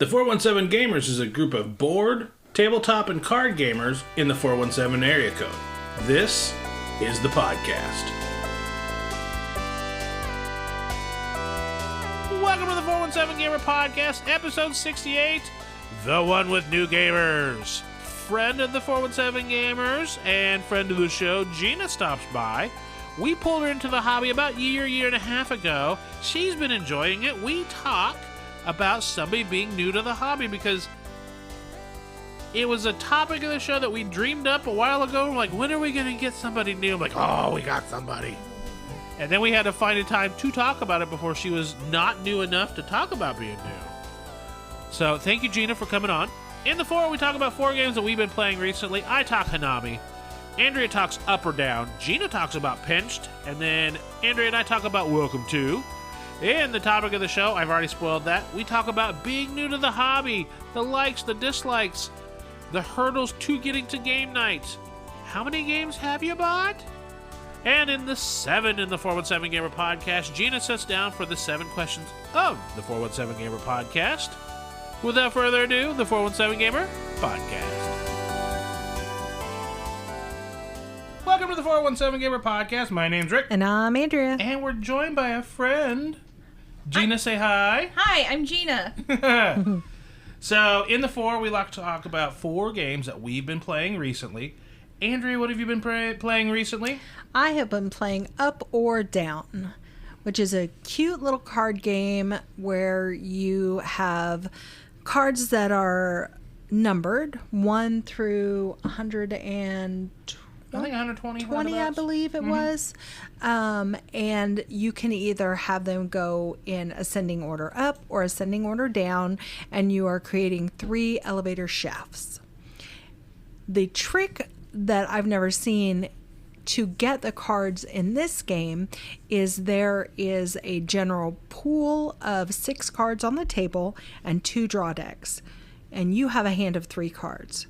The 417Gamers is a group of board, tabletop, and card gamers in the 417 area code. This is the podcast. Welcome to the 417Gamer podcast, episode 68, the one with new gamers. Friend of the 417Gamers and friend of the show, Gina, stops by. We pulled her into the hobby about year and a half ago. She's been enjoying it. We talk about somebody being new to the hobby because it was a topic of the show that we dreamed up a while ago. We're like, when are we going to get somebody new? I'm like, oh, we got somebody. And then we had to find a time to talk about it before she was not new enough to talk about being new. So thank you, Gina, for coming on. In the 4, we talk about 4 games that we've been playing recently. I talk Hanami. Andrea talks Up or Down. Gina talks about Pinched. And then Andrea and I talk about Welcome To. And the topic of the show, I've already spoiled that. We talk about being new to the hobby, the likes, the dislikes, the hurdles to getting to game night. How many games have you bought? And in the 7 in the 417Gamer podcast, Gina sits down for the 7 questions of the 417Gamer podcast. Without further ado, the 417Gamer podcast. Welcome to the 417Gamer podcast. My name's Rick. And I'm Andrea. And we're joined by a friend. Gina, say hi. Hi, I'm Gina. So, in the 4, we like to talk about 4 games that we've been playing recently. Andrea, what have you been playing recently? I have been playing Up or Down, which is a cute little card game where you have cards that are numbered 1 through 120. I think 120. 20, I believe it was. And you can either have them go in ascending order up or ascending order down, and you are creating 3 elevator shafts. The trick that I've never seen to get the cards in this game is there is a general pool of 6 cards on the table and 2 draw decks, and you have a hand of 3 cards.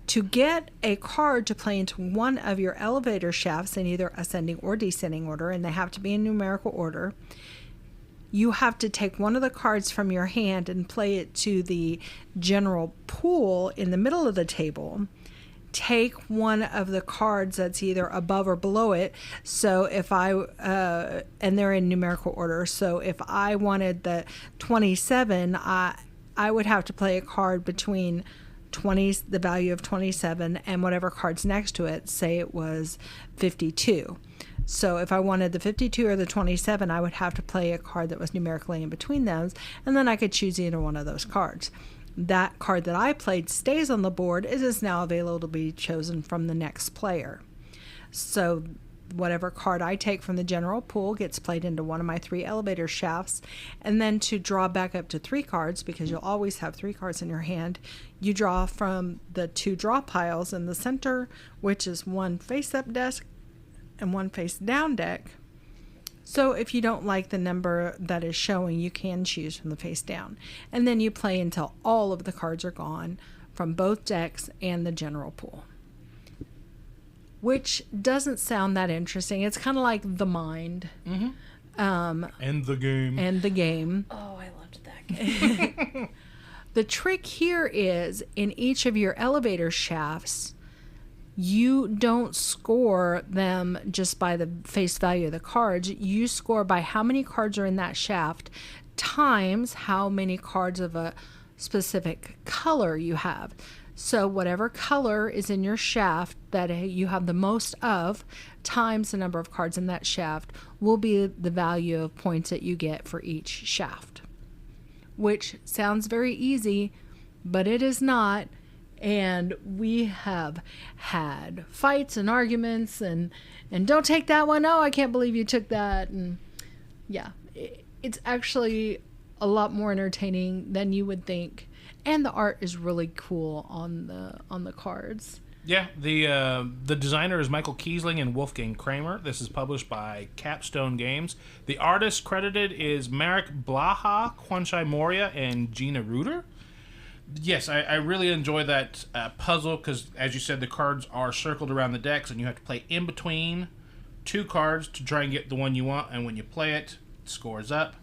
To get a card to play into one of your elevator shafts in either ascending or descending order, and they have to be in numerical order, you have to take one of the cards from your hand and play it to the general pool in the middle of the table. Take one of the cards that's either above or below it. So if and they're in numerical order. So if I wanted the 27, I would have to play a card between the value of 27 and whatever card's next to it. Say it was 52. So if I wanted the 52 or the 27, I would have to play a card that was numerically in between those, and then I could choose either one of those cards. That card that I played stays on the board. It is now available to be chosen from the next player. So whatever card I take from the general pool gets played into one of my 3 elevator shafts. And then to draw back up to 3 cards, because you'll always have 3 cards in your hand, you draw from the 2 draw piles in the center, which is 1 face-up deck and 1 face-down deck. So if you don't like the number that is showing, you can choose from the face down. And then you play until all of the cards are gone from both decks and the general pool. Which doesn't sound that interesting. It's kind of like The Mind. Mm-hmm. And the game. And the game. Oh, I loved that game. The trick here is in each of your elevator shafts, you don't score them just by the face value of the cards. You score by how many cards are in that shaft times how many cards of a specific color you have. So whatever color is in your shaft that you have the most of times the number of cards in that shaft will be the value of points that you get for each shaft. Which sounds very easy, but it is not. And we have had fights and arguments and don't take that one. Oh, I can't believe you took that. And yeah, it's actually a lot more entertaining than you would think. And the art is really cool on the cards. Yeah, the designer is Michael Kiesling and Wolfgang Kramer. This is published by Capstone Games. The artist credited is Marek Blaha, Kwanchai Moria, and Gina Reuter. Yes, I really enjoy that puzzle because, as you said, the cards are circled around the decks, and you have to play in between 2 cards to try and get the one you want, and when you play it, it scores up.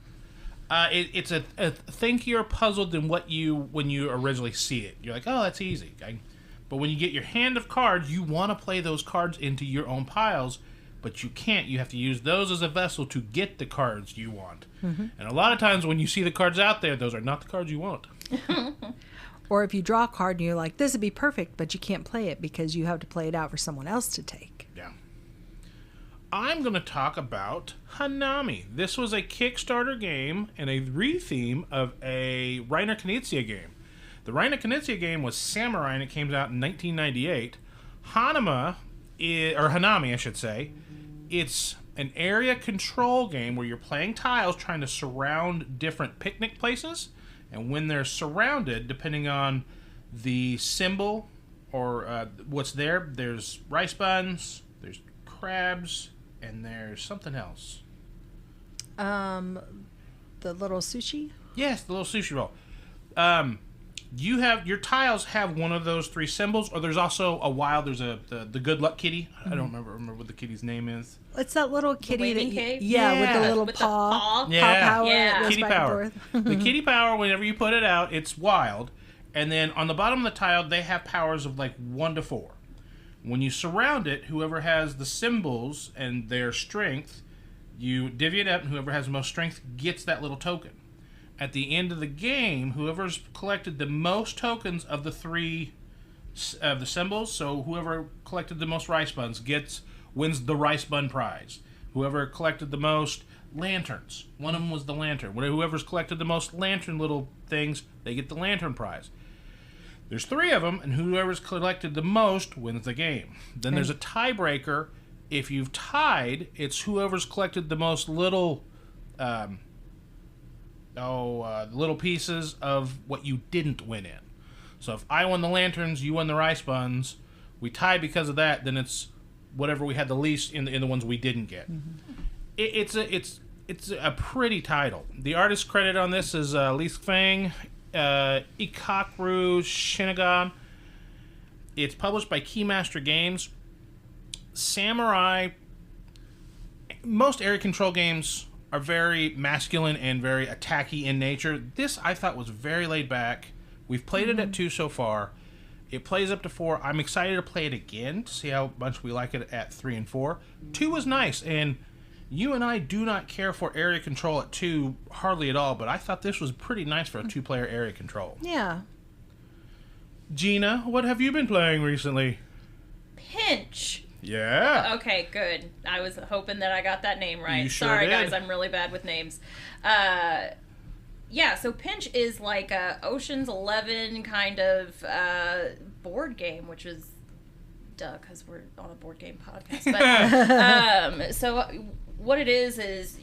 It's a thinkier puzzle than when you originally see it. You're like, oh, that's easy. But when you get your hand of cards, you want to play those cards into your own piles, but you can't. You have to use those as a vessel to get the cards you want. Mm-hmm. And a lot of times when you see the cards out there, those are not the cards you want. Or if you draw a card and you're like, this would be perfect, but you can't play it because you have to play it out for someone else to take. Yeah. I'm going to talk about Hanami. This was a Kickstarter game and a retheme of a Reiner Knizia game. The Reiner Knizia game was Samurai, and it came out in 1998. Hanami, I should say. It's an area control game where you're playing tiles trying to surround different picnic places. And when they're surrounded, depending on the symbol or what's there, there's rice buns, there's crabs, and there's something else. The little sushi? Yes, the little sushi roll. You have your tiles have one of those three symbols, or there's also there's the good luck kitty. I don't remember what the kitty's name is. It's that little kitty waving cave? with the little paw. The paw. Yeah. Paw power. Yeah. It goes Kitty back and power. forth. The kitty power, whenever you put it out, it's wild. And then on the bottom of the tile, they have powers of like 1 to 4. When you surround it, whoever has the symbols and their strength, you divvy it up, and whoever has the most strength gets that little token. At the end of the game, whoever's collected the most tokens of the 3 of the symbols, so whoever collected the most rice buns wins the rice bun prize. Whoever collected the most lanterns, one of them was the lantern. Whoever's collected the most lantern little things, they get the lantern prize. There's 3 of them, and whoever's collected the most wins the game. Then there's a tiebreaker. If you've tied, it's whoever's collected the most little little pieces of what you didn't win in. So if I won the lanterns, you won the rice buns, we tied because of that, then it's whatever we had the least in the ones we didn't get. Mm-hmm. It's a pretty title. The artist credit on this is Lee Feng, Ikakuru Shinagan. It's published by Keymaster Games. Samurai, most area control games are very masculine and very attacky in nature. This, I thought, was very laid back. We've played it at 2 so far. It plays up to 4. I'm excited to play it again to see how much we like it at 3 and 4. 2 was nice, and you and I do not care for area control at 2 hardly at all, but I thought this was pretty nice for a 2-player area control. Yeah. Gina, what have you been playing recently? Pinch. Yeah. Okay, good. I was hoping that I got that name right. You sure Sorry, did. guys, I'm really bad with names. Yeah, so Pinch is like a Ocean's 11 kind of board game, which is because we're on a board game podcast. But so what it is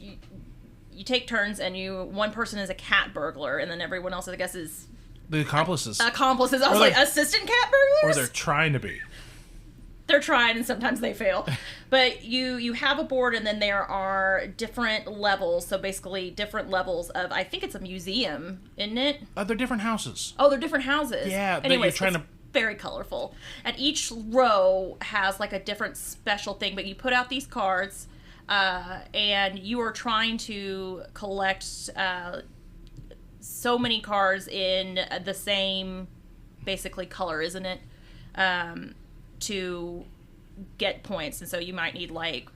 you take turns, and one person is a cat burglar, and then everyone else, I guess, is The accomplices. accomplices. I was like, assistant cat burglars? Or they're trying to be. They're trying, and sometimes they fail. But you have a board, and then there are different levels. So basically different levels of, I think it's a museum, isn't it? They're different houses. Oh, they're different houses. Yeah. Anyways, you're trying it's very colorful. And each row has like a different special thing. But you put out these cards, and you are trying to collect so many cards in the same, basically, color, isn't it? To get points. And so you might need like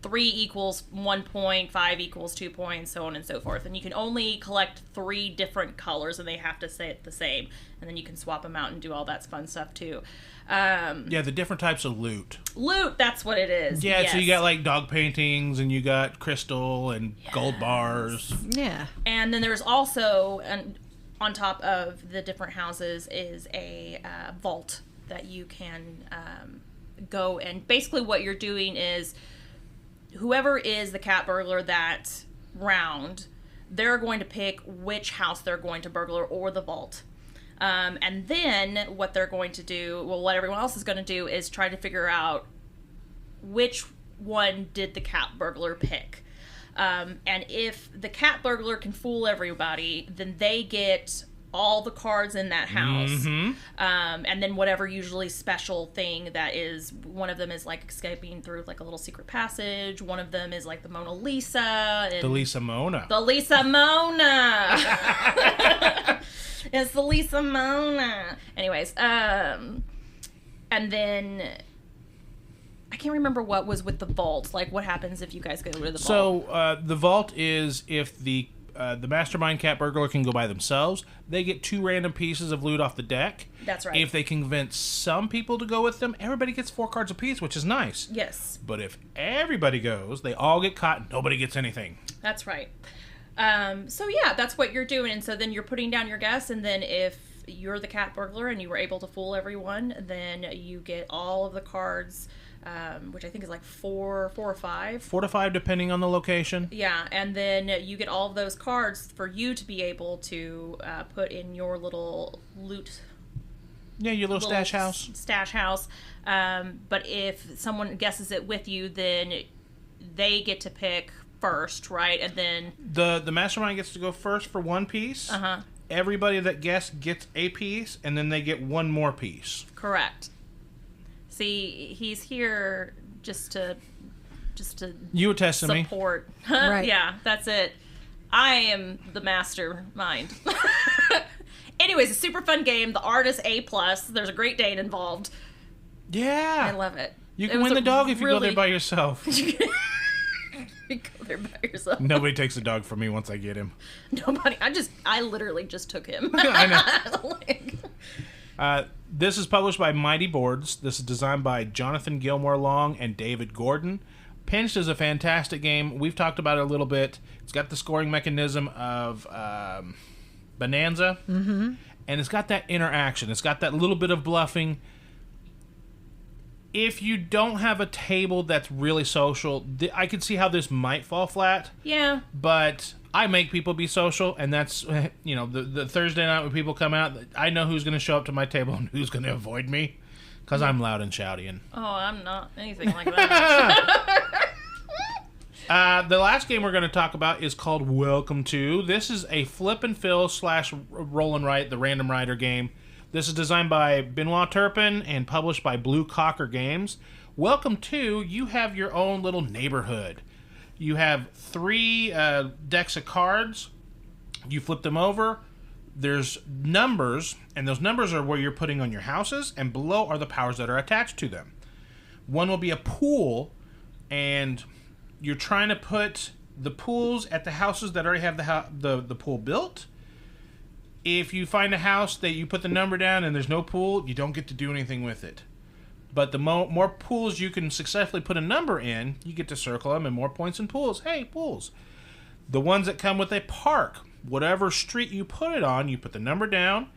3 equals 1 point, 5 equals 2 points, so on and so forth. And you can only collect 3 different colors, and they have to say it the same. And then you can swap them out and do all that fun stuff too. Yeah, the different types of loot. Loot, that's what it is. Yeah, yes. So you got like dog paintings, and you got crystal and gold bars. Yeah. And then there's also, and on top of the different houses, is a vault that you can go, and basically what you're doing is whoever is the cat burglar that round, they're going to pick which house they're going to burglar or the vault. And then what they're going to do, what everyone else is going to do is try to figure out which one did the cat burglar pick. And if the cat burglar can fool everybody, then they get all the cards in that house. And then whatever usually special thing that is, one of them is like escaping through like a little secret passage. One of them is like the Mona Lisa. And The Lisa Mona. The Lisa Mona. It's the Lisa Mona. Anyways, and then I can't remember what was with the vault. Like, what happens if you guys go to the vault? So the vault is if the mastermind cat burglar can go by themselves, they get 2 random pieces of loot off the deck. That's right. If they convince some people to go with them, everybody gets 4 cards apiece, which is nice. Yes. But if everybody goes, they all get caught and nobody gets anything. That's right. So yeah, that's what you're doing. And so then you're putting down your guess, and then if you're the cat burglar and you were able to fool everyone, then you get all of the cards, which I think is like 4 or 5. 4 to 5 depending on the location. Yeah, and then you get all of those cards for you to be able to put in your little loot. Yeah, your little stash house. Stash house. But if someone guesses it with you, then they get to pick first, right? And then the mastermind gets to go first for 1 piece. Everybody that guessed gets a piece, and then they get 1 more piece. Correct. See, he's here just to You attest to me. support. Right. Yeah, that's it. I am the mastermind. Anyways, a super fun game. The art is A+. There's a Great Dane involved. Yeah. I love it. You It can was win the a dog if you go really- there by yourself. You go there by yourself. Nobody takes the dog from me once I get him. Nobody. I literally just took him. I know. Like, This is published by Mighty Boards. This is designed by Jonathan Gilmore Long and David Gordon. Pinched is a fantastic game. We've talked about it a little bit. It's got the scoring mechanism of Bonanza. And it's got that interaction. It's got that little bit of bluffing. If you don't have a table that's really social, I could see how this might fall flat. yeah. But I make people be social, and that's, the Thursday night when people come out, I know who's going to show up to my table and who's going to avoid me, because I'm loud and shouty. And Oh, I'm not anything like that. the last game we're going to talk about is called Welcome To. This is a flip and fill / roll and write, the random writer game. This is designed by Benoit Turpin and published by Blue Cocker Games. Welcome To, you have your own little neighborhood. You have 3 decks of cards. You flip them over. There's numbers, and those numbers are where you're putting on your houses, and below are the powers that are attached to them. One will be a pool, and you're trying to put the pools at the houses that already have the pool built. If you find a house that you put the number down and there's no pool, you don't get to do anything with it. But the more pools you can successfully put a number in, you get to circle them, and more points in pools. Hey, pools. The ones that come with a park, whatever street you put it on, you put the number down,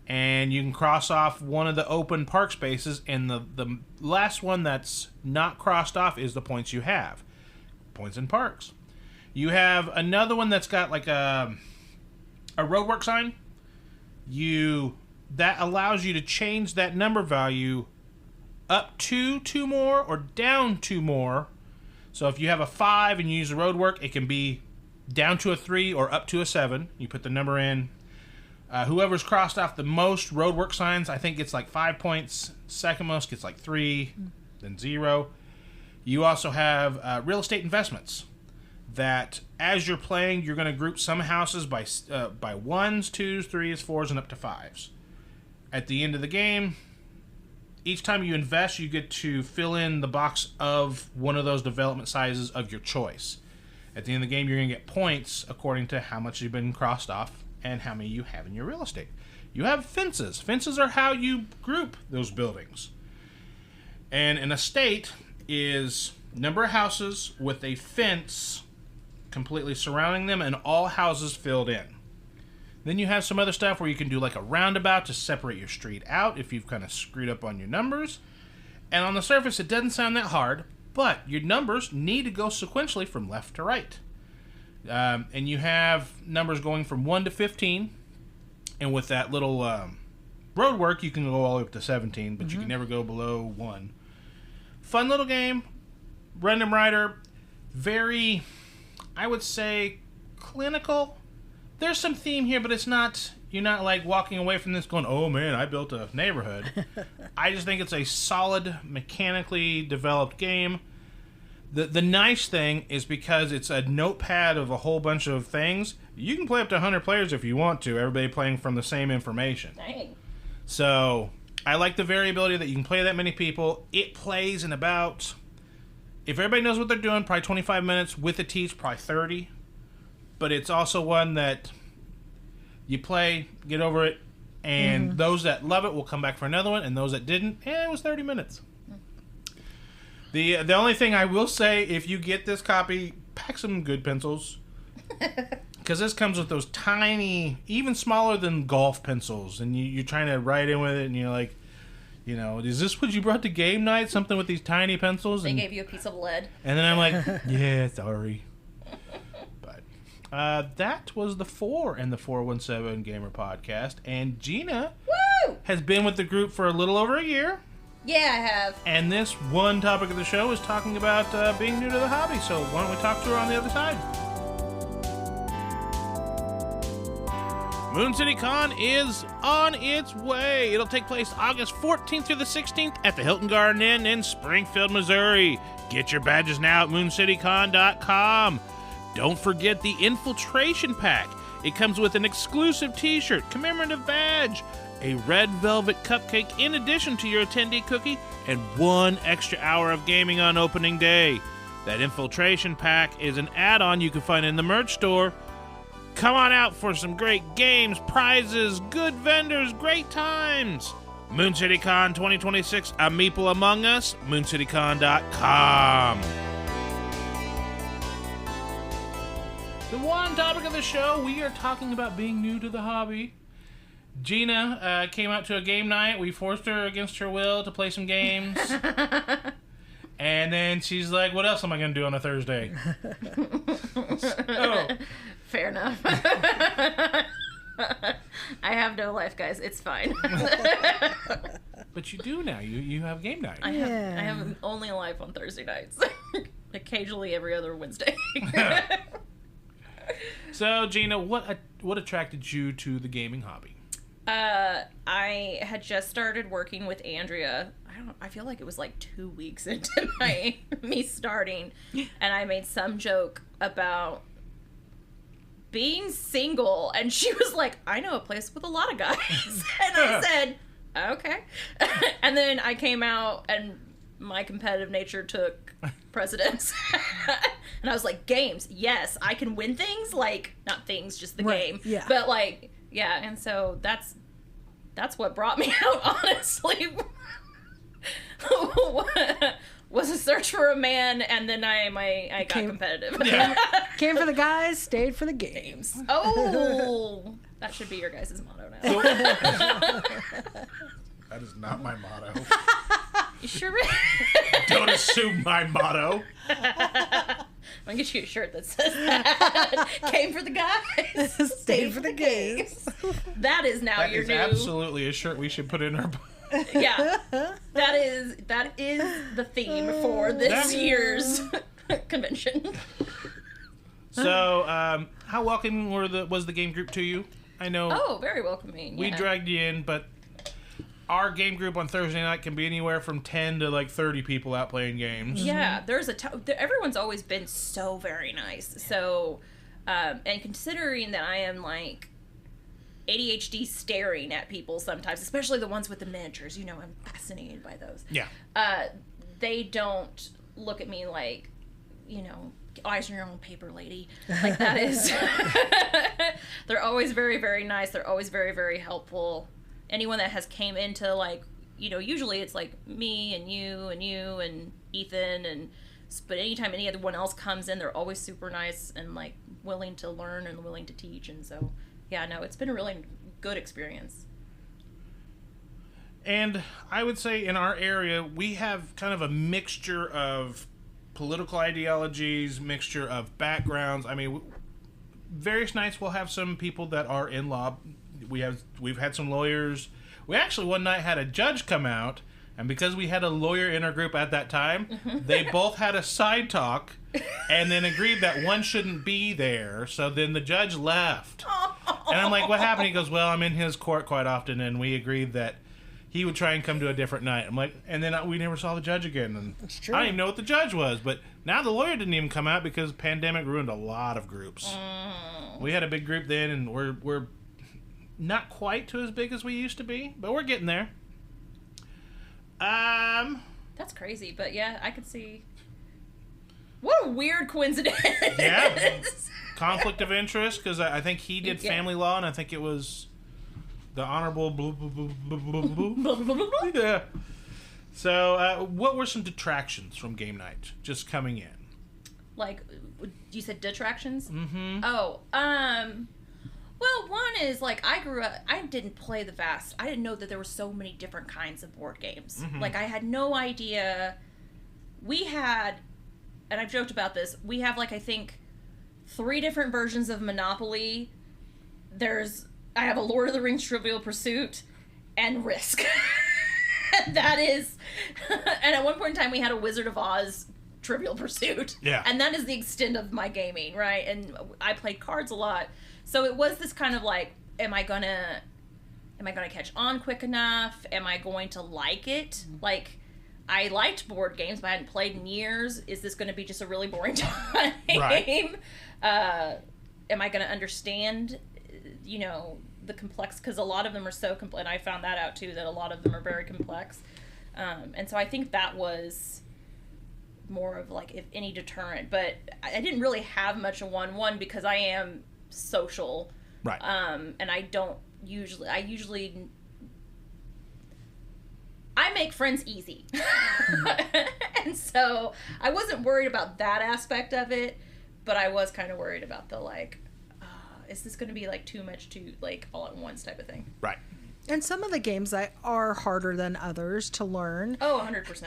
and you can cross off one of the open park spaces, and the last one that's not crossed off is the points you have. Points in parks. You have another one that's got like a roadwork sign. That allows you to change that number value up to 2 more or down 2 more. So if you have a 5 and you use the roadwork, it can be down to a 3 or up to a 7. You put the number in. Whoever's crossed off the most roadwork signs, I think gets like 5 points. Second most gets like 3, then 0. You also have real estate investments that as you're playing, you're going to group some houses by 1s, 2s, 3s, 4s, and up to 5s. At the end of the game, each time you invest, you get to fill in the box of one of those development sizes of your choice. At the end of the game, you're going to get points according to how much you've been crossed off and how many you have in your real estate. You have fences. Fences are how you group those buildings. And an estate is number of houses with a fence completely surrounding them and all houses filled in. Then you have some other stuff where you can do like a roundabout to separate your street out if you've kind of screwed up on your numbers. And on the surface, it doesn't sound that hard, but your numbers need to go sequentially from left to right. And you have numbers going from 1 to 15. And with that little road work, you can go all the way up to 17, but you can never go below 1. Fun little game. Random writer. Very, I would say, clinical. there's some theme here, but it's not. You're not like walking away from this going, "Oh man, I built a neighborhood." I just think it's a solid, mechanically developed game. The nice thing is because it's a notepad of a whole bunch of things. You can play up to 100 players if you want to. Everybody playing from the same information. Dang. So I like the variability that you can play that many people. It plays in about, if everybody knows what they're doing, probably 25 minutes. With a teach, probably 30. But it's also one that you play, get over it, and those that love it will come back for another one, and those that didn't, it was 30 minutes. The only thing I will say, if you get this copy, pack some good pencils. Because this comes with those tiny, even smaller than golf pencils, and you're trying to write in with it, and you're like, is this what you brought to game night? Something with these tiny pencils? They gave you a piece of lead. And then I'm like, yeah, sorry. But that was the 4 in the 417 Gamer podcast, and Gina has been with the group for a little over a year. Yeah, I have. And this one topic of the show is talking about being new to the hobby, so why don't we talk to her on the other side? Moon City Con is on its way. It'll take place August 14th through the 16th at the Hilton Garden Inn in Springfield, Missouri. Get your badges now at mooncitycon.com. Don't forget the Infiltration Pack. It comes with an exclusive t-shirt, commemorative badge, a red velvet cupcake in addition to your attendee cookie, and 1 extra hour of gaming on opening day. That Infiltration Pack is an add-on you can find in the merch store. Come on out for some great games, prizes, good vendors, great times. Moon City Con 2026, a meeple among us, mooncitycon.com. The one topic of the show, we are talking about being new to the hobby. Gina came out to a game night. We forced her against her will to play some games. And then she's like, what else am I going to do on a Thursday? Fair enough. I have no life, guys. It's fine. But you do now. You have game night. I have only a life on Thursday nights. Occasionally every other Wednesday. So, Gina, what attracted you to the gaming hobby? I had just started working with Andrea. I feel like it was like 2 weeks into me starting, and I made some joke about being single, and she was like, I know a place with a lot of guys. And I said, okay. And then I came out, and my competitive nature took precedence. And I was like, games, yes, I can win things, like, not things, just the game. Yeah. But like, yeah, and so that's what brought me out, honestly. Was a search for a man, and then I got competitive. Came for the guys, stayed for the games. Oh, that should be your guys' motto now. That is not my motto. You sure? Don't assume my motto. I'm gonna get you a shirt that says that. Came for the guys, stayed for the games. That is now that your is new. Absolutely a shirt we should put in our. Yeah, that is the theme for this year's convention. So, how welcoming was the game group to you? I know. Oh, very welcoming. We dragged you in, but our game group on Thursday night can be anywhere from 10 to like 30 people out playing games. Yeah, there's everyone's always been so very nice. So, and considering that I am like ADHD staring at people sometimes, especially the ones with the miniatures, I'm fascinated by those. Yeah. They don't look at me like, eyes on your own paper, lady. Like that is. They're always very, very nice. They're always very, very helpful. Anyone that has came into like, usually it's like me and you and Ethan but anytime any other one else comes in, they're always super nice and like willing to learn and willing to teach. And so, yeah, no, it's been a really good experience. And I would say in our area, we have kind of a mixture of political ideologies, mixture of backgrounds. I mean, various nights we'll have some people that are in law. We've had some lawyers. We actually one night had a judge come out And because we had a lawyer in our group at that time, they both had a side talk and then agreed that one shouldn't be there. So then the judge left. And I'm like, what happened? He goes, well, I'm in his court quite often, and we agreed that he would try and come to a different night. I'm like, and then we never saw the judge again. And That's true. I didn't even know what the judge was. But now the lawyer didn't even come out because pandemic ruined a lot of groups. We had a big group then, and we're not quite to as big as we used to be, but we're getting there. That's crazy, but yeah, I could see. What a weird coincidence. Yeah. Conflict of interest, because I think he did family law, and I think it was the Honorable Yeah. So, what were some detractions from game night just coming in? Like, you said detractions? Mm-hmm. Oh, well, one is, like, I grew up, I didn't know that there were so many different kinds of board games. Mm-hmm. Like, I had no idea. We had, and I've joked about this, we have, like, I think 3 different versions of Monopoly. I have a Lord of the Rings Trivial Pursuit and Risk. That is, and at one point in time we had a Wizard of Oz Trivial Pursuit. Yeah. And that is the extent of my gaming, right? And I played cards a lot. So it was this kind of like, am I gonna catch on quick enough? Am I going to like it? Like, I liked board games, but I hadn't played in years. Is this going to be just a really boring time? Right. Am I going to understand, the complex? Because a lot of them are so complex. And I found that out, too, that a lot of them are very complex. And so I think that was more of, like, if any deterrent. But I didn't really have much of one because I am social. Right. And I make friends easy. And so I wasn't worried about that aspect of it, but I was kind of worried about the, like, is this going to be, like, too much to, like, all at once type of thing. Right. And some of the games are harder than others to learn. Oh, 100%.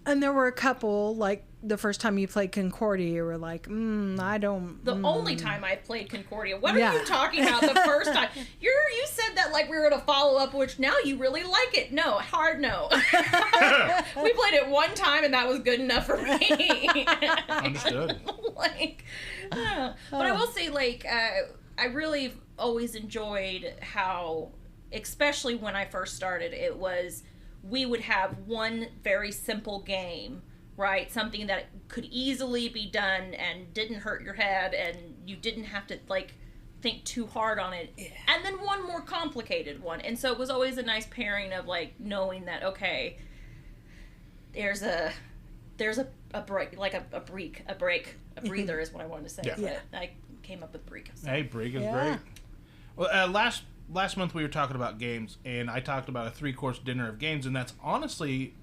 And there were a couple, like, the first time you played Concordia, you were like, I don't... The only time I played Concordia. What are you talking about the first time? You said that like we were going to follow up, which now you really like it. No, hard no. We played it one time, and that was good enough for me. Understood. But I will say, like, I really always enjoyed how, especially when I first started, it was... we would have one very simple game, right? Something that could easily be done and didn't hurt your head and you didn't have to, like, think too hard on it. Yeah. And then one more complicated one. And so it was always a nice pairing of, like, knowing that, okay, there's a break, like a breather is what I wanted to say. Yeah. But I came up with break. So. Hey, break is great. Well, last month we were talking about games, and I talked about a 3-course dinner of games, and that's honestly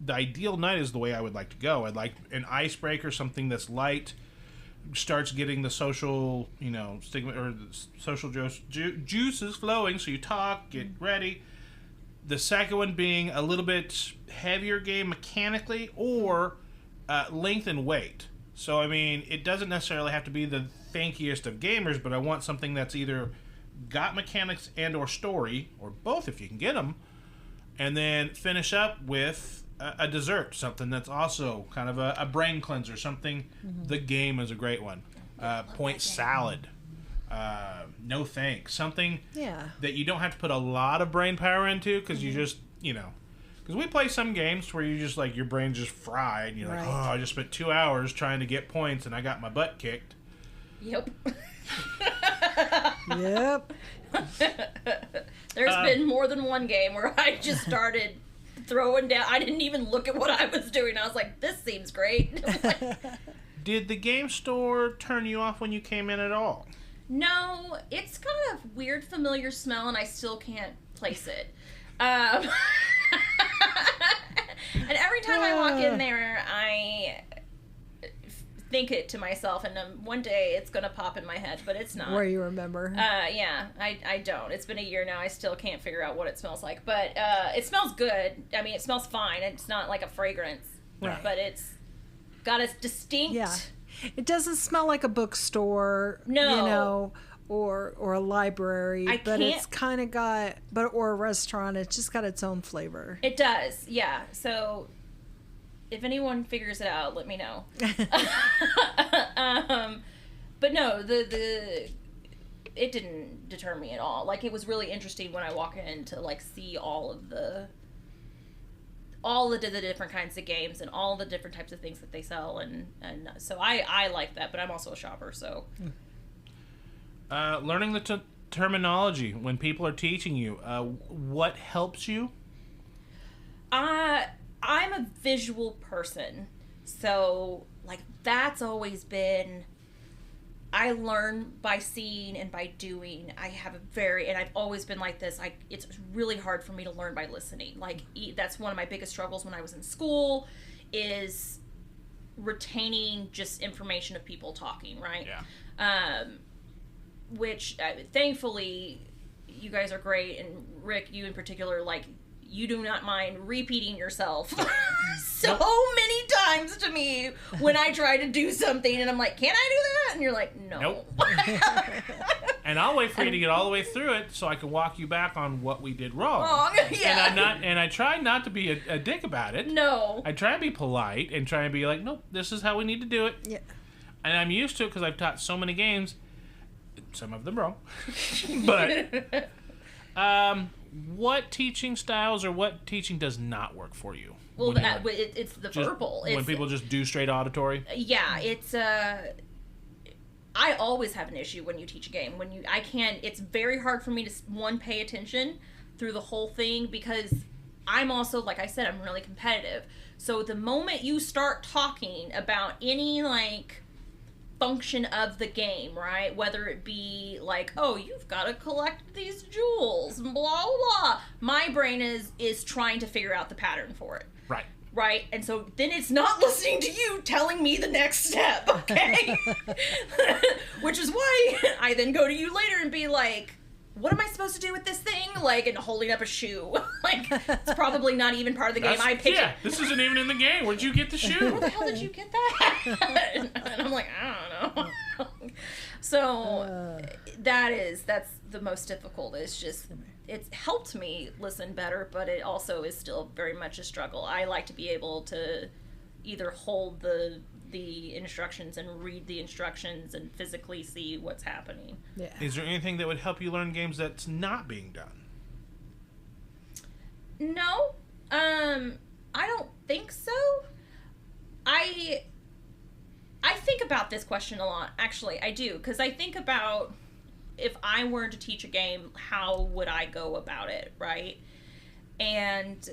the ideal night is the way I would like to go. I'd like an icebreaker, something that's light, starts getting the social, stigma or the social juices flowing, so you talk, get ready. The second one being a little bit heavier game mechanically or length and weight. So, I mean, it doesn't necessarily have to be the thankiest of gamers, but I want something that's either got mechanics and or story, or both if you can get them, and then finish up with a dessert, something that's also kind of a brain cleanser, something. The game is a great one. Point salad, no thanks, something that you don't have to put a lot of brain power into, because you just, because we play some games where you just, like, your brain's just fried, and you're like, I just spent 2 hours trying to get points and I got my butt kicked. Yep. Yep. There's been more than one game where I just started throwing down. I didn't even look at what I was doing. I was like, this seems great. Did the game store turn you off when you came in at all? No, it's got a weird familiar smell and I still can't place it. And every time I walk in there, I think it to myself, and one day it's gonna pop in my head, but it's not. Where you remember? Yeah, I don't. It's been a year now. I still can't figure out what it smells like, but it smells good. I mean, it smells fine. It's not like a fragrance, but it's got a distinct. Yeah, it doesn't smell like a bookstore. No. or a library, I but can't- it's kind of got, or a restaurant. It's just got its own flavor. It does, yeah. So if anyone figures it out, let me know. But no, it didn't deter me at all. Like, it was really interesting when I walk in to like see all of the different kinds of games and all the different types of things that they sell, and so I like that. But I'm also a shopper, so. Learning the terminology when people are teaching you, what helps you? I'm a visual person, so like that's always been. I learn by seeing and by doing. And I've always been like this. It's really hard for me to learn by listening. Like, that's one of my biggest struggles when I was in school, is retaining just information of people talking, right? Yeah. Which thankfully you guys are great, and Rick, you in particular, like, you do not mind repeating yourself so many times to me when I try to do something, and I'm like, can I do that? And you're like, no. Nope. And I'll wait for you to get all the way through it so I can walk you back on what we did wrong. Yeah. And I try not to be a dick about it. No. I try and be polite and try and be like, nope, this is how we need to do it. Yeah. And I'm used to it because I've taught so many games. Some of them wrong. But what teaching styles or what teaching does not work for you? Well, it's the verbal. When people just do straight auditory? Yeah, it's I always have an issue when you teach a game. It's very hard for me to, pay attention through the whole thing, because I'm also, like I said, I'm really competitive. So the moment you start talking about any, like, function of the game, right? Whether it be like, oh, you've got to collect these jewels, blah, blah, blah. My brain is trying to figure out the pattern for it. Right. Right? And so then it's not listening to you telling me the next step, okay? Which is why I then go to you later and be like, what am I supposed to do with this thing? Like, and holding up a shoe. Like, it's probably not even part of the game. I picked it. This isn't even in the game. Where'd you get the shoe? Where the hell did you get that? And I'm like, I don't know. So that's the most difficult. It's helped me listen better, but it also is still very much a struggle. I like to be able to either hold the instructions and read the instructions and physically see what's happening. Yeah. Is there anything that would help you learn games that's not being done? No, I don't think so. I think about this question a lot, actually. I do, because I think about, if I were to teach a game, how would I go about it, right? And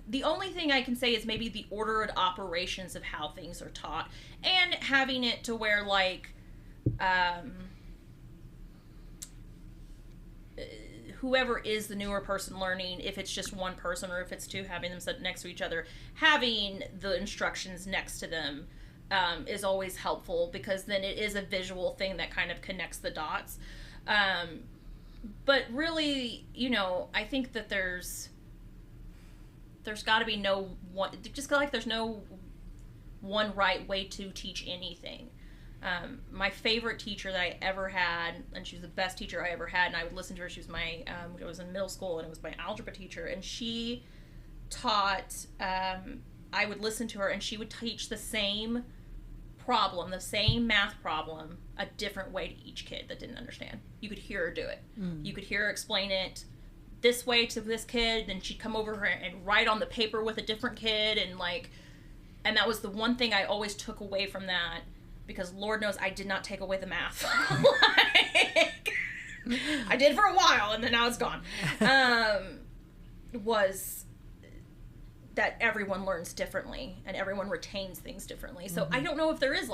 the only thing I can say is maybe the ordered operations of how things are taught, and having it to where, like, whoever is the newer person learning, if it's just one person or if it's two, having them sit next to each other, having the instructions next to them is always helpful, because then it is a visual thing that kind of connects the dots. But really, I think that there's got to be no one, just like there's no one right way to teach anything. My favorite teacher that I ever had, and she was the best teacher I ever had, and I would listen to her. She was I was in middle school, and it was my algebra teacher, and she taught, I would listen to her, and she would teach the same problem, the same math problem, a different way to each kid that didn't understand. You could hear her do it. You could hear her explain it this way to this kid, then she'd come over and write on the paper with a different kid, and that was the one thing I always took away from that, because Lord knows I did not take away the math. I did for a while, and then now it's gone. Was that everyone learns differently, and everyone retains things differently. So I don't know if there is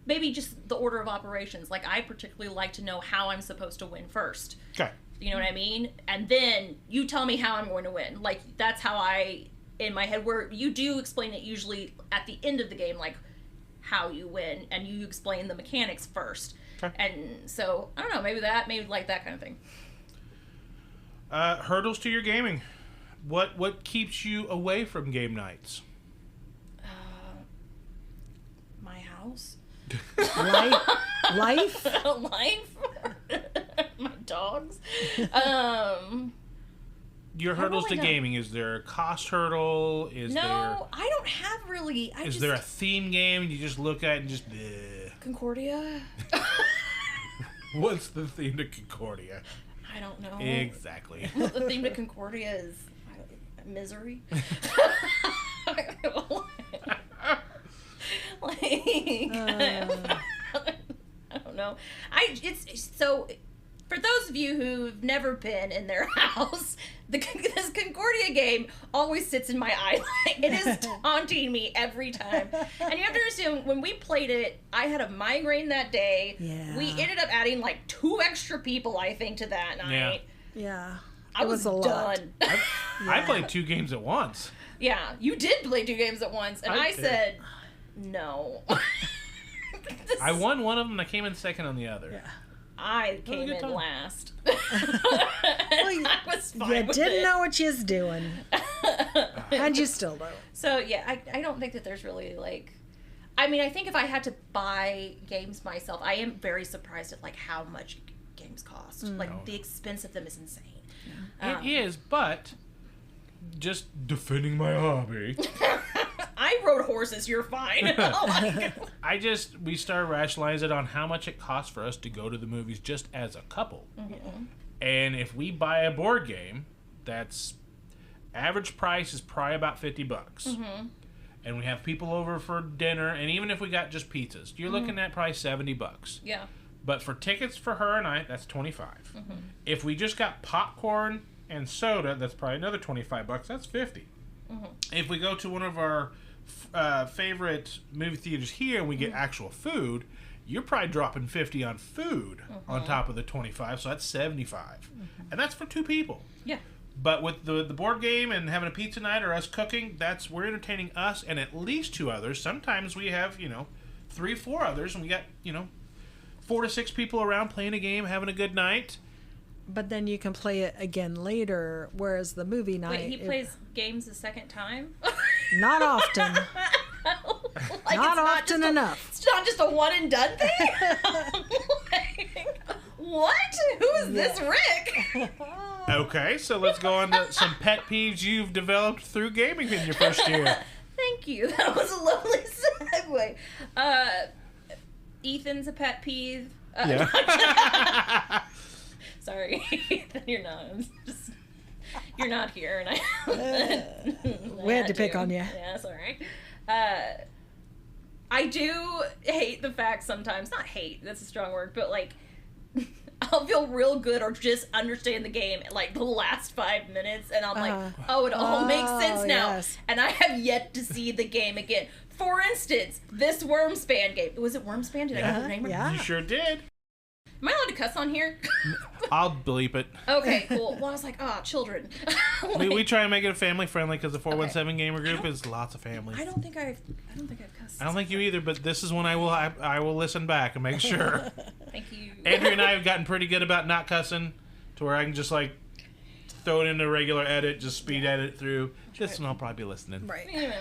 maybe just the order of operations. Like, I particularly like to know how I'm supposed to win first. Okay. You know what I mean? And then you tell me how I'm going to win. Like, that's how in my head, where you do explain it usually at the end of the game, like, how you win, and you explain the mechanics first. Okay. And so, I don't know, maybe like that kind of thing. Hurdles to your gaming. What keeps you away from game nights? My house. Life? Life? My dogs? Your hurdles to gaming, is there a cost hurdle? No, I don't have really. Is there a theme game and you just look at it and just... Concordia? What's the theme to Concordia? I don't know. Exactly. The theme to Concordia is misery. I don't know. So for those of you who've never been in their house, this Concordia game always sits in my eye line. It is taunting me every time. And you have to understand, when we played it, I had a migraine that day. Yeah. We ended up adding like 2 extra people, I think, to that night. Yeah. I was a lot. done. I played 2 games at once. Yeah, you did play 2 games at once, and I did. said, no. I won one of them and I came in second on the other. Yeah. I came in time. last. Well, I was fine you with didn't it. know what you was doing. And you still don't. So, yeah, I don't think that there's really, like... I mean, I think if I had to buy games myself, I am very surprised at, like, how much games cost. Like, the expense of them is insane. It is, but... Just defending my hobby. I rode horses, you're fine. We started rationalizing it on how much it costs for us to go to the movies just as a couple. Mm-hmm. And if we buy a board game, that's average price is probably about $50. Mm-hmm. And we have people over for dinner, and even if we got just pizzas, you're looking at probably $70. Yeah. But for tickets for her and I, that's $25. Mm-hmm. If we just got popcorn and soda, that's probably another $25. That's $50. Mm-hmm. If we go to one of our favorite movie theaters here and we get actual food, you're probably dropping $50 on food on top of the $25, so that's $75. And that's for 2 people. Yeah. But with the board game and having a pizza night or us cooking, we're entertaining us and at least 2 others. Sometimes we have, 3, 4 others, and we got, 4 to 6 people around playing a game, having a good night. But then you can play it again later, whereas the movie night... Wait, he plays games a second time? Not often. Like, Not often enough. It's not just a one and done thing? Like, what? Who is this Rick? Okay, so let's go on to some pet peeves you've developed through gaming in your first year. Thank you. That was a lovely segue. Ethan's a pet peeve. Yeah. Sorry, Ethan, you're not. You're not here, and We had to pick on you. Yeah, sorry. I do hate the fact sometimes. Not hate. That's a strong word, but like, I'll feel real good or just understand the game in like the last 5 minutes, and I'm like, oh, it all makes sense now. Yes. And I have yet to see the game again. For instance, this Wormspan game. Was it Wormspan? Did I get the name right? Yeah. You sure did. Am I allowed to cuss on here? I'll bleep it. Okay, cool. Well, I was like, children. Like, We try and make it a family friendly because the 417 Gamer group is lots of families. I don't think I've cussed. I don't think you either, but this is when I will listen back and make sure. Thank you. Andrew and I have gotten pretty good about not cussing to where I can just like throw it into regular edit, just speed edit through. This one I'll probably be listening. Right.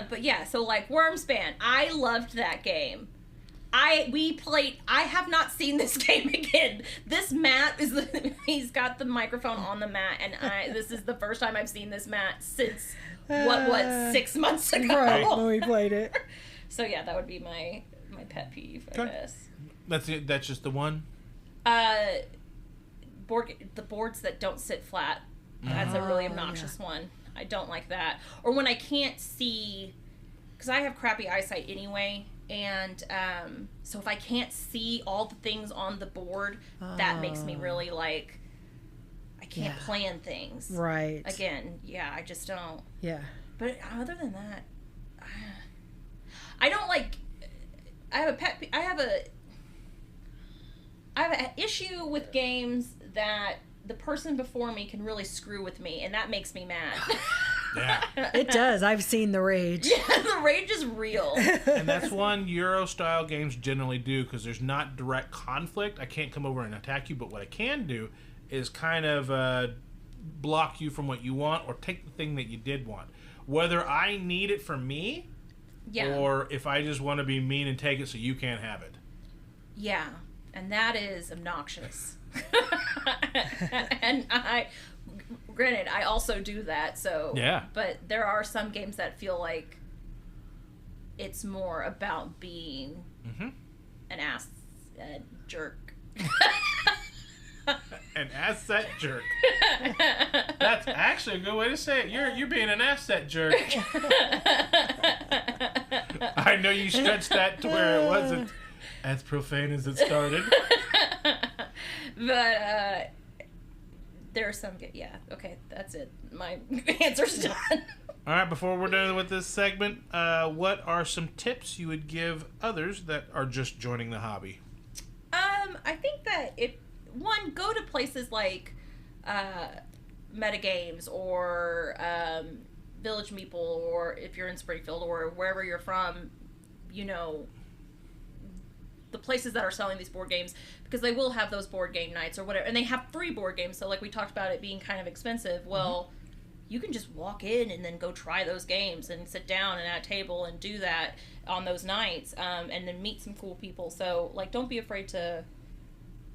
But yeah, so like Wormspan, I loved that game. I have not seen this game again. This Matt he's got the microphone on the mat, and this is the first time I've seen this Matt since 6 months ago. Right, when we played it. So yeah, that would be my pet peeve, I guess. That's it. That's just the one. The boards that don't sit flat. That's a really obnoxious one. I don't like that. Or when I can't see, because I have crappy eyesight anyway. And so if I can't see all the things on the board, that makes me really like, I can't plan things. Right. Again, I just don't. Yeah. But other than that, I don't like, I have an issue with games that the person before me can really screw with me, and that makes me mad. Yeah. It does. I've seen the rage. Yeah, the rage is real. And that's one Euro-style games generally do, because there's not direct conflict. I can't come over and attack you, but what I can do is kind of block you from what you want or take the thing that you did want. Whether I need it for me Yeah. Or if I just want to be mean and take it so you can't have it. Yeah. And that is obnoxious. And granted, I also do that, so... Yeah. But there are some games that feel like it's more about being an ass jerk. An asset jerk. That's actually a good way to say it. You're being an asset jerk. I know you stretched that to where it wasn't as profane as it started. But there are some yeah, okay, that's it. My answer's done. All right, before we're done with this segment, what are some tips you would give others that are just joining the hobby? I think that go to places like Metagames or Village Meeple, or if you're in Springfield or wherever you're from, you know, the places that are selling these board games, because they will have those board game nights or whatever, and they have free board games. So like we talked about it being kind of expensive. Well, you can just walk in and then go try those games and sit down at a table and do that on those nights, and then meet some cool people. So like, don't be afraid to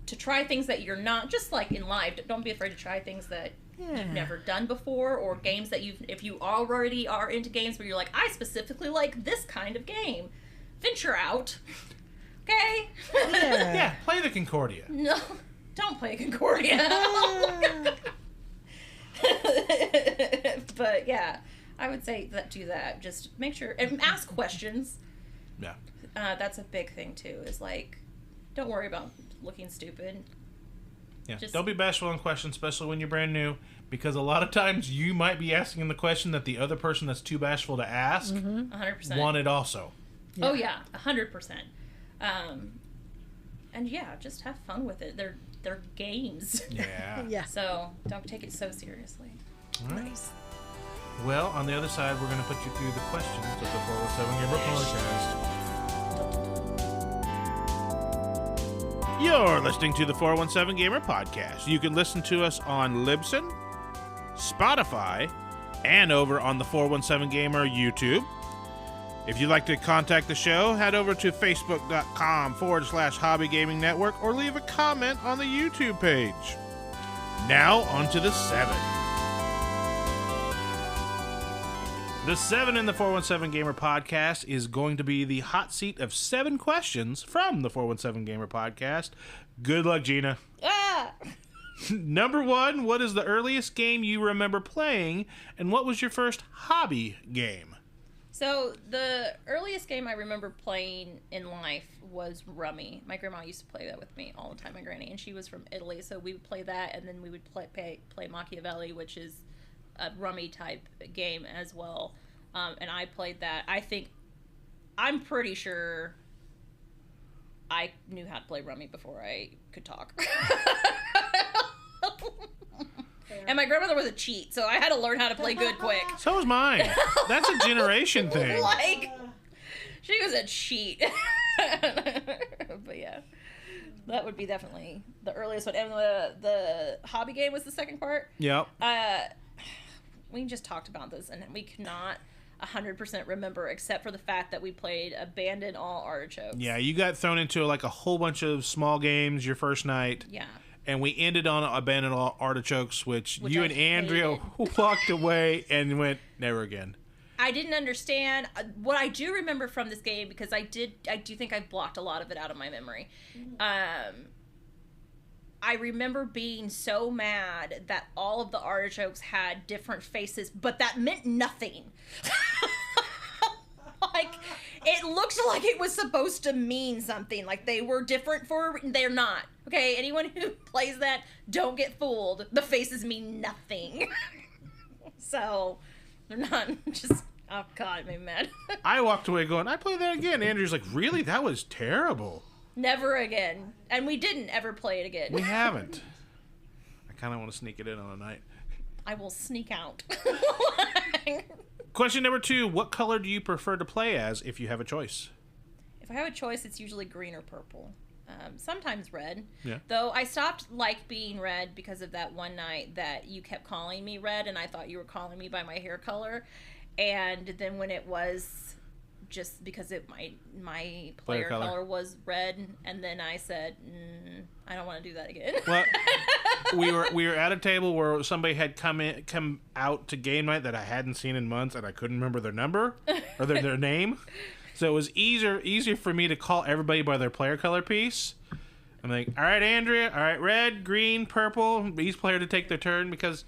try things that you're not, just like in life, don't be afraid to try things that you've never done before, or games that if you already are into games where you're like, I specifically like this kind of game, venture out. Okay? Yeah, play the Concordia. No, don't play Concordia. But yeah, I would say do that. Just make sure and ask questions. Yeah. That's a big thing too, is like, don't worry about looking stupid. Yeah. Don't be bashful on questions, especially when you're brand new, because a lot of times you might be asking the question that the other person that's too bashful to ask 100% wanted also. Yeah. Oh yeah, 100%. And yeah, just have fun with it. They're games. Yeah. Yeah. So don't take it so seriously. All right. Nice. Well, on the other side, we're going to put you through the questions of the 417Gamer podcast. You're listening to the 417Gamer podcast. You can listen to us on Libsyn, Spotify, and over on the 417Gamer YouTube. If you'd like to contact the show, head over to facebook.com/Hobby Gaming Network or leave a comment on the YouTube page. Now, on to the 7. The 7 in the 417Gamer podcast is going to be the hot seat of 7 questions from the 417Gamer podcast. Good luck, Gina. Ah! Number 1, what is the earliest game you remember playing, and what was your first hobby game? So the earliest game I remember playing in life was Rummy. My grandma used to play that with me all the time, my granny, and she was from Italy, so we would play that, and then we would play Machiavelli, which is a Rummy type game as well. And I played that. I'm pretty sure I knew how to play Rummy before I could talk. And my grandmother was a cheat, so I had to learn how to play good quick. So was mine. That's a generation thing. Like, she was a cheat. But yeah, that would be definitely the earliest one. And the hobby game was the second part. Yep. We just talked about this, and we could not 100% remember, except for the fact that we played Abandon All Artichokes. Yeah, you got thrown into like a whole bunch of small games your first night. Yeah. And we ended on Abandon All Artichokes, which you I and Andrea walked away and went, never again. I didn't understand. What I do remember from this game, because I do think I blocked a lot of it out of my memory. I remember being so mad that all of the artichokes had different faces, but that meant nothing. Like, it looked like it was supposed to mean something. Like, they were different they're not. Okay, anyone who plays that, don't get fooled. The faces mean nothing. So, they're not just, oh God, it made me mad. I walked away going, I play that again. Andrew's like, really? That was terrible. Never again. And we didn't ever play it again. We haven't. I kind of want to sneak it in on a night. I will sneak out. Question number 2, what color do you prefer to play as if you have a choice? If I have a choice, it's usually green or purple. Sometimes red. Yeah. Though I stopped being red because of that one night that you kept calling me red, and I thought you were calling me by my hair color. And then when it was just because my player color was red, and then I said, I don't want to do that again. Well, we were at a table where somebody had come out to game night that I hadn't seen in months, and I couldn't remember their number or their name. So it was easier for me to call everybody by their player color piece. I'm like, all right, Andrea, all right, red, green, purple, each player to take their turn, because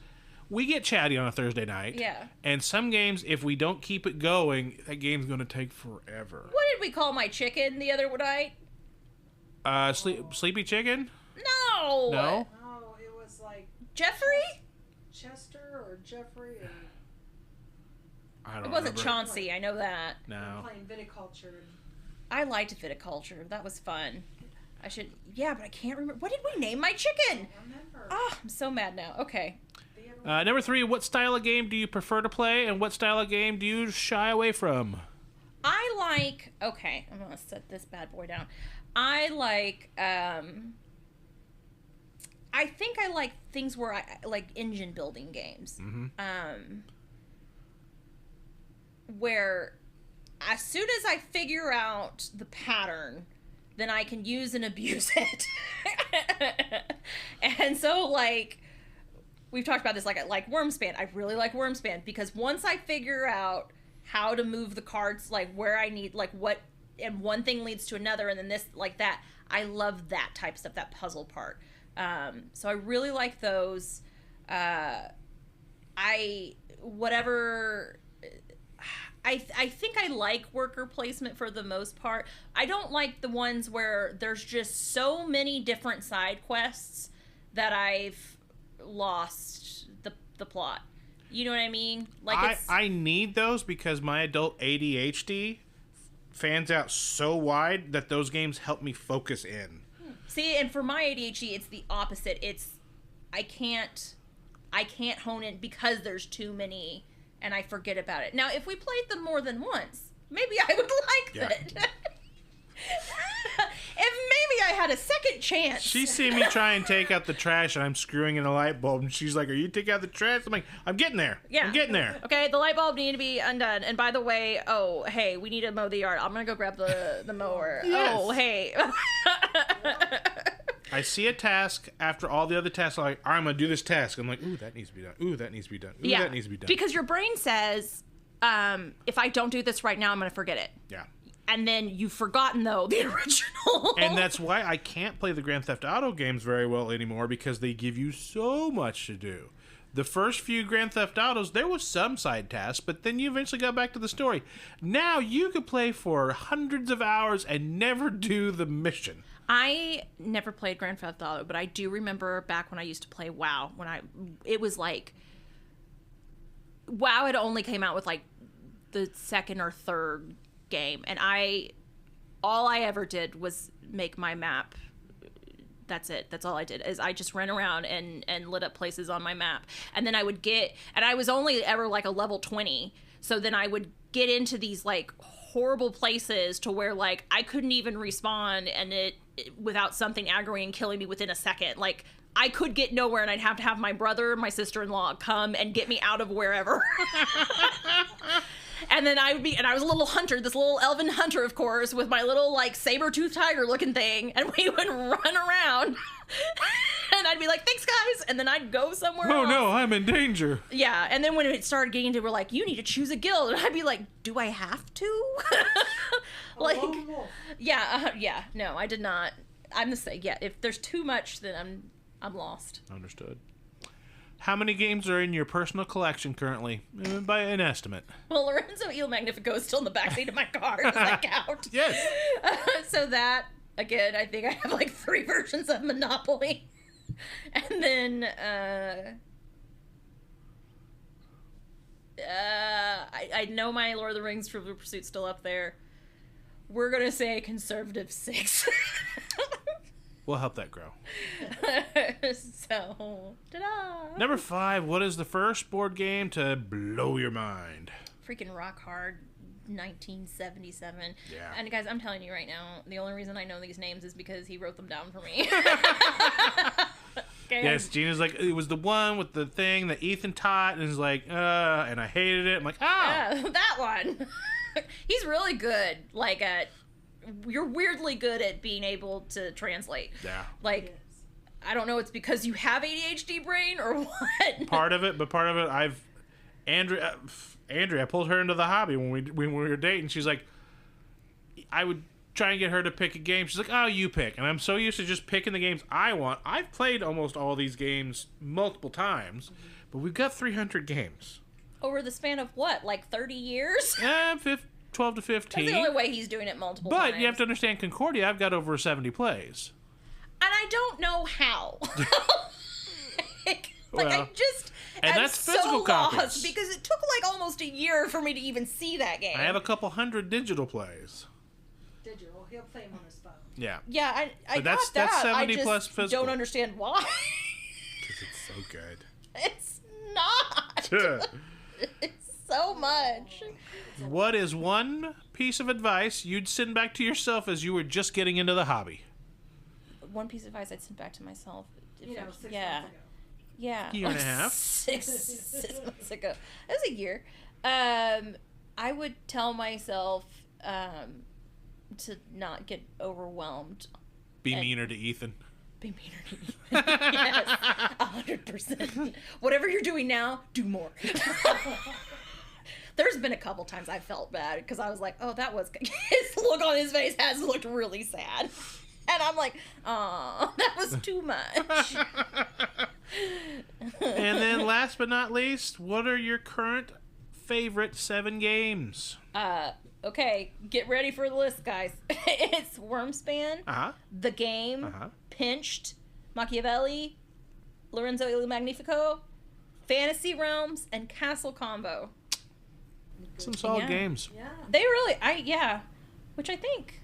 we get chatty on a Thursday night. Yeah. And some games, if we don't keep it going, that game's going to take forever. What did we call my chicken the other night? Sleepy Chicken? No. No? Oh, it was like Jeffrey? Chester or Jeffrey or I don't It wasn't remember. Chauncey, I know that. No. playing viticulture. I liked viticulture. That was fun. But I can't remember. What did we name my chicken? I remember. Oh, I'm so mad now. Okay. Number 3, what style of game do you prefer to play, and what style of game do you shy away from? Okay, I'm going to set this bad boy down. I think I like things where I like engine building games. Where as soon as I figure out the pattern, then I can use and abuse it. And so, like, we've talked about this, like, I like Wormspan. I really like Wormspan because once I figure out how to move the cards, like, where I need, like, what, and one thing leads to another, and then this, like that, I love that type of stuff, that puzzle part. So I really like those. I think I like worker placement for the most part. I don't like the ones where there's just so many different side quests that I've lost the plot. You know what I mean? Like I need those because my adult ADHD fans out so wide that those games help me focus in. See, and for my ADHD, it's the opposite. I can't hone in because there's too many, and I forget about it. Now, if we played them more than once, maybe I would like it. If maybe I had a second chance. She's seen me try and take out the trash, and I'm screwing in a light bulb, and she's like, "Are you taking out the trash?" I'm like, "I'm getting there. Yeah. I'm getting there." Okay, the light bulb need to be undone. And by the way, oh, hey, we need to mow the yard. I'm gonna go grab the mower. Yes. Oh, hey. I see a task after all the other tasks. I'm like, I'm gonna do this task. I'm like, ooh, that needs to be done. Ooh, that needs to be done. Ooh, that needs to be done. Because your brain says, if I don't do this right now, I'm gonna forget it. Yeah. And then you've forgotten, though, the original. And that's why I can't play the Grand Theft Auto games very well anymore, because they give you so much to do. The first few Grand Theft Autos, there was some side tasks, but then you eventually got back to the story. Now you could play for hundreds of hours and never do the mission. I never played Grand Theft Auto, but I do remember back when I used to play WoW, it was like, WoW had only came out with like the second or third game, and all I ever did was make my map. That's it. That's all I did, is I just ran around and lit up places on my map. And then I was only ever like a level 20. So then I would get into these like horrible places to where like I couldn't even respawn and it without something aggroing and killing me within a second. Like I could get nowhere and I'd have to have my brother, my sister-in-law come and get me out of wherever. And then I was a little hunter, this little elven hunter, of course, with my little, like, saber-toothed tiger looking thing, and we would run around, and I'd be like, thanks, guys, and then I'd go somewhere else. Oh, no, I'm in danger. Yeah, and then when it started getting to, we're like, you need to choose a guild, and I'd be like, do I have to? Like, yeah, no, I did not. I'm the same, yeah, if there's too much, then I'm lost. Understood. How many games are in your personal collection currently, by an estimate? Well, Lorenzo Il Magnifico is still in the backseat of my car. Does that count? Yes. So that, again, I think I have like 3 versions of Monopoly. And then, I know my Lord of the Rings Trivial Pursuit's still up there. We're going to say a conservative 6. We'll help that grow. So, ta-da! Number 5, what is the first board game to blow your mind? Freaking Rock Hard 1977. Yeah. And guys, I'm telling you right now, the only reason I know these names is because he wrote them down for me. Okay. Yes, Gina's like, it was the one with the thing that Ethan taught, and is like, and I hated it. I'm like, Yeah, that one. He's really good. Like, you're weirdly good at being able to translate. Yeah. Like, I don't know, it's because you have ADHD brain or what? Part of it, Andrea, I pulled her into the hobby when we were dating. She's like, I would try and get her to pick a game. She's like, oh, you pick. And I'm so used to just picking the games I want. I've played almost all these games multiple times, but we've got 300 games. Over the span of what, like 30 years? 12 to 15. That's the only way he's doing it multiple times. But you have to understand, Concordia, I've got over 70 plays. And I don't know how. Well, I just and am that's so physical lost copies. because it took like almost a year for me to even see that game. I have a couple hundred digital plays. Digital. He'll play them on his phone. Yeah. Yeah, I But got that's that. 70 I just plus physical. don't understand why. Because it's so good. It's not. It's so much. What is one piece of advice you'd send back to yourself as you were just getting into the hobby? One piece of advice I'd send back to myself. 6 months ago. Yeah. Year and a half. 6 months ago. That was a year. I would tell myself to not get overwhelmed. Be meaner to Ethan. Be meaner to Ethan. Yes, 100%. Whatever you're doing now, do more. There's been a couple times I felt bad because I was like, oh, that was... His look on his face has looked really sad. And I'm like, oh, that was too much. And then last but not least, what are your current favorite 7 games? Okay, get ready for the list, guys. It's Wormspan, The Game, Pinched, Machiavelli, Lorenzo Il Magnifico, Fantasy Realms, and Castle Combo. Some solid games. Yeah. They really, which I think...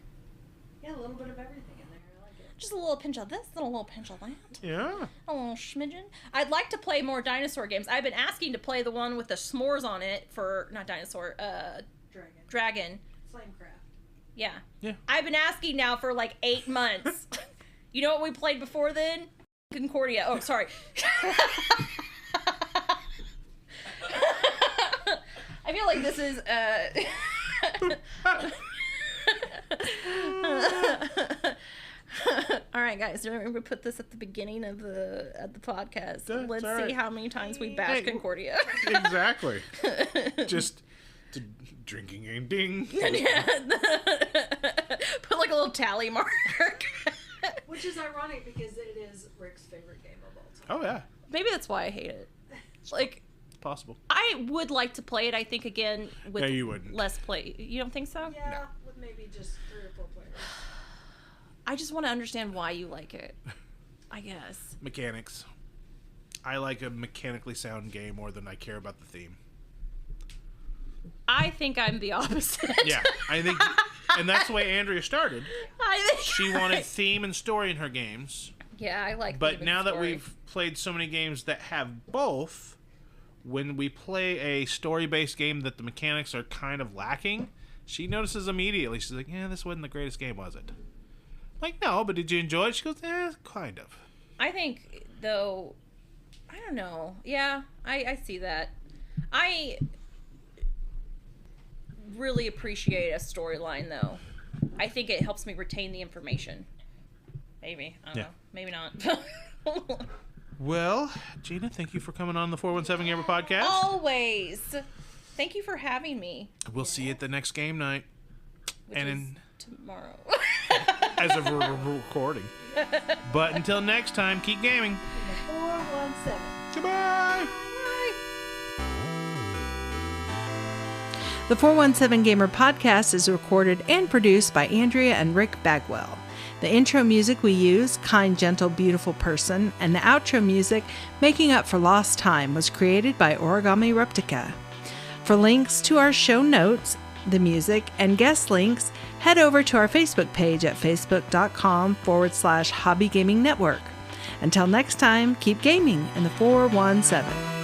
Yeah, a little bit of everything in there. I like it. Just a little pinch of this and a little pinch of that. Yeah. A little schmidgen. I'd like to play more dinosaur games. I've been asking to play the one with the s'mores on it for, not dinosaur, Dragon. Flamecraft. Yeah. Yeah. I've been asking now for like 8 months. You know what we played before then? Concordia. Oh, sorry. I feel like this is, all right, guys. We're gonna put this at the beginning of the podcast. Let's see how many times we bash Concordia. Exactly. Just drinking game ding. Yeah. Put like a little tally mark. Which is ironic because it is Rick's favorite game of all time. Oh yeah. Maybe that's why I hate it. Like, possible. I would like to play it. I think again with you wouldn't. less play. You don't think so? Yeah, No. with maybe just 3 or 4 players. I just want to understand why you like it. I guess. Mechanics. I like a mechanically sound game more than I care about the theme. I think I'm the opposite. Yeah, I think, and that's the way Andrea started. I think She wanted theme and story in her games. Yeah, I like. But now that we've played so many games that have both, when we play a story-based game that the mechanics are kind of lacking, she notices immediately. She's like, "Yeah, this wasn't the greatest game, was it?" I'm like, no, but did you enjoy it? She goes, kind of. I think though, I don't know. Yeah, I see that. I really appreciate a storyline though. I think it helps me retain the information. Maybe. I don't know. Maybe not. Well, Gina, thank you for coming on the 417 Gamer podcast. Always. Thank you for having me. We'll see you at the next game night. Which And is in, tomorrow. as of recording. But until next time, keep gaming. 417. Goodbye. The 417 Gamer podcast is recorded and produced by Andrea and Rick Bagwell. The intro music we use, Kind, Gentle, Beautiful Person, and the outro music, Making Up for Lost Time, was created by Origami Reptica. For links to our show notes, the music, and guest links, head over to our Facebook page at facebook.com/Hobby Gaming Network. Until next time, keep gaming in the 417.